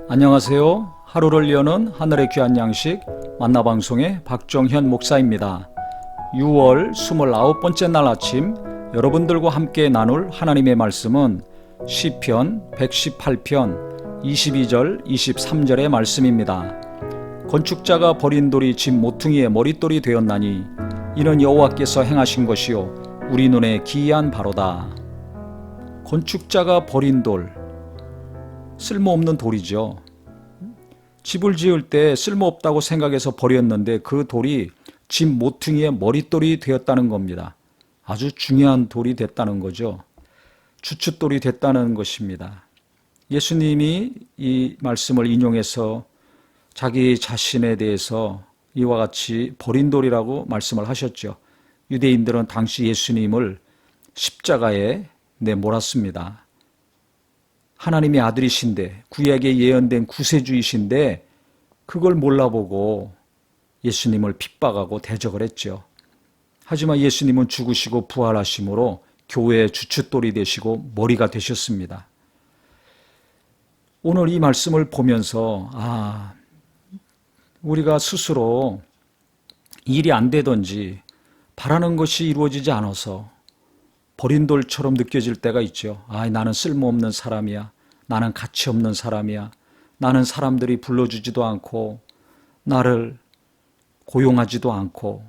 안녕하세요. 하루를 여는 하늘의 귀한 양식 만나방송의 박정현 목사입니다. 6월 29번째 날 아침 여러분들과 함께 나눌 하나님의 말씀은 시편 118편 22절 23절의 말씀입니다. 건축자가 버린 돌이 집 모퉁이의 머릿돌이 되었나니 이는 여호와께서 행하신 것이요 우리 눈에 기이한 바로다. 건축자가 버린 돌, 쓸모없는 돌이죠. 집을 지을 때 쓸모없다고 생각해서 버렸는데 그 돌이 집 모퉁이의 머릿돌이 되었다는 겁니다. 아주 중요한 돌이 됐다는 거죠. 주춧돌이 됐다는 것입니다. 예수님이 이 말씀을 인용해서 자기 자신에 대해서 이와 같이 버린 돌이라고 말씀을 하셨죠. 유대인들은 당시 예수님을 십자가에 내몰았습니다. 하나님의 아들이신데 구약에 예언된 구세주이신데 그걸 몰라보고 예수님을 핍박하고 대적을 했죠. 하지만 예수님은 죽으시고 부활하심으로 교회의 주춧돌이 되시고 머리가 되셨습니다. 오늘 이 말씀을 보면서 우리가 스스로 일이 안 되든지 바라는 것이 이루어지지 않아서 버린 돌처럼 느껴질 때가 있죠. 나는 쓸모없는 사람이야. 나는 가치 없는 사람이야. 나는 사람들이 불러주지도 않고 나를 고용하지도 않고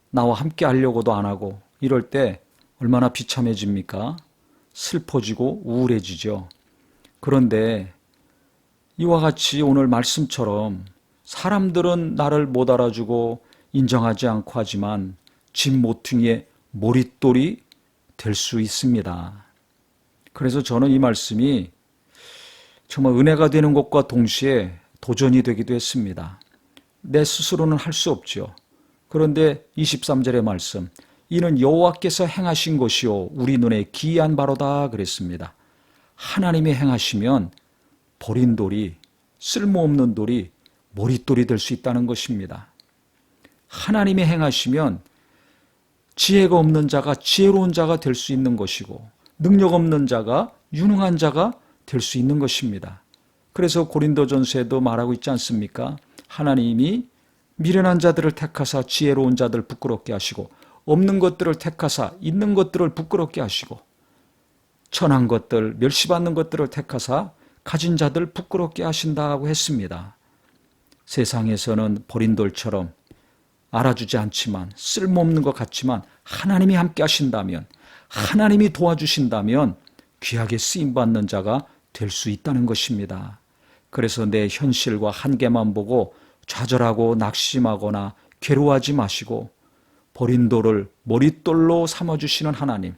나와 함께 하려고도 안 하고 이럴 때 얼마나 비참해집니까? 슬퍼지고 우울해지죠. 그런데 이와 같이 오늘 말씀처럼 사람들은 나를 못 알아주고 인정하지 않고 하지만 집 모퉁이의 머릿돌이 될 수 있습니다. 그래서 저는 이 말씀이 정말 은혜가 되는 것과 동시에 도전이 되기도 했습니다. 내 스스로는 할 수 없죠. 그런데 23절의 말씀, 이는 여호와께서 행하신 것이요 우리 눈에 기이한 바로다 그랬습니다. 하나님이 행하시면 버린 돌이, 쓸모없는 돌이 머릿돌이 될 수 있다는 것입니다. 하나님이 행하시면 지혜가 없는 자가 지혜로운 자가 될 수 있는 것이고 능력 없는 자가 유능한 자가 될 수 있는 것입니다. 그래서 고린도전서에도 말하고 있지 않습니까? 하나님이 미련한 자들을 택하사 지혜로운 자들 부끄럽게 하시고 없는 것들을 택하사 있는 것들을 부끄럽게 하시고 천한 것들 멸시받는 것들을 택하사 가진 자들 부끄럽게 하신다고 했습니다. 세상에서는 버린 돌처럼 알아주지 않지만 쓸모없는 것 같지만 하나님이 함께 하신다면 하나님이 도와주신다면 귀하게 쓰임받는 자가 될 수 있다는 것입니다. 그래서 내 현실과 한계만 보고 좌절하고 낙심하거나 괴로워하지 마시고 버린 돌을 머릿돌로 삼아주시는 하나님,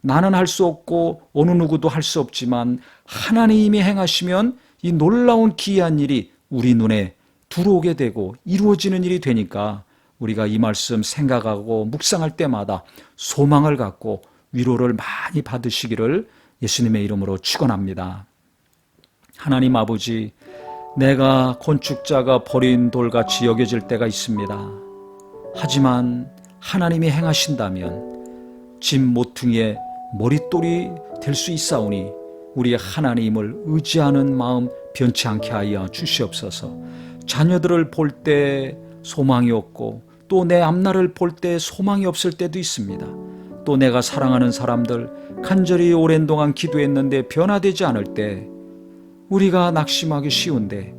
나는 할 수 없고 어느 누구도 할 수 없지만 하나님이 행하시면 이 놀라운 기이한 일이 우리 눈에 들어오게 되고 이루어지는 일이 되니까 우리가 이 말씀 생각하고 묵상할 때마다 소망을 갖고 위로를 많이 받으시기를 예수님의 이름으로 축원합니다. 하나님 아버지, 내가 건축자가 버린 돌같이 여겨질 때가 있습니다. 하지만 하나님이 행하신다면 집 모퉁이의 머릿돌이 될 수 있사오니 우리 하나님을 의지하는 마음 변치 않게 하여 주시옵소서. 자녀들을 볼 때 소망이 없고 또 내 앞날을 볼 때 소망이 없을 때도 있습니다. 또 내가 사랑하는 사람들 간절히 오랜 동안 기도했는데 변화되지 않을 때 우리가 낙심하기 쉬운데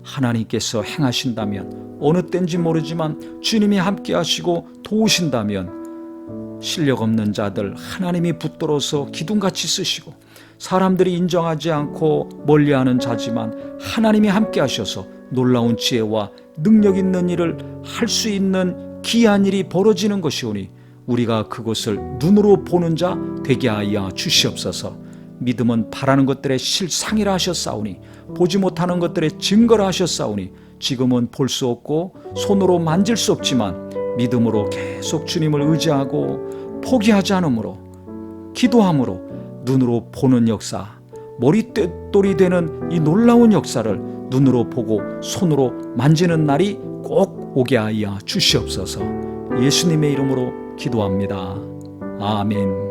하나님께서 행하신다면 어느 때인지 모르지만 주님이 함께 하시고 도우신다면 실력 없는 자들 하나님이 붙들어서 기둥같이 쓰시고 사람들이 인정하지 않고 멀리하는 자지만 하나님이 함께 하셔서 놀라운 지혜와 능력 있는 일을 할 수 있는 기이한 일이 벌어지는 것이오니 우리가 그것을 눈으로 보는 자 되게 하여 주시옵소서. 믿음은 바라는 것들의 실상이라 하셨사오니 보지 못하는 것들의 증거라 하셨사오니 지금은 볼 수 없고 손으로 만질 수 없지만 믿음으로 계속 주님을 의지하고 포기하지 않으므로 기도함으로 눈으로 보는 역사, 머릿돌이 되는 이 놀라운 역사를 눈으로 보고 손으로 만지는 날이 꼭 오게 하여 주시옵소서. 예수님의 이름으로 기도합니다. 아멘.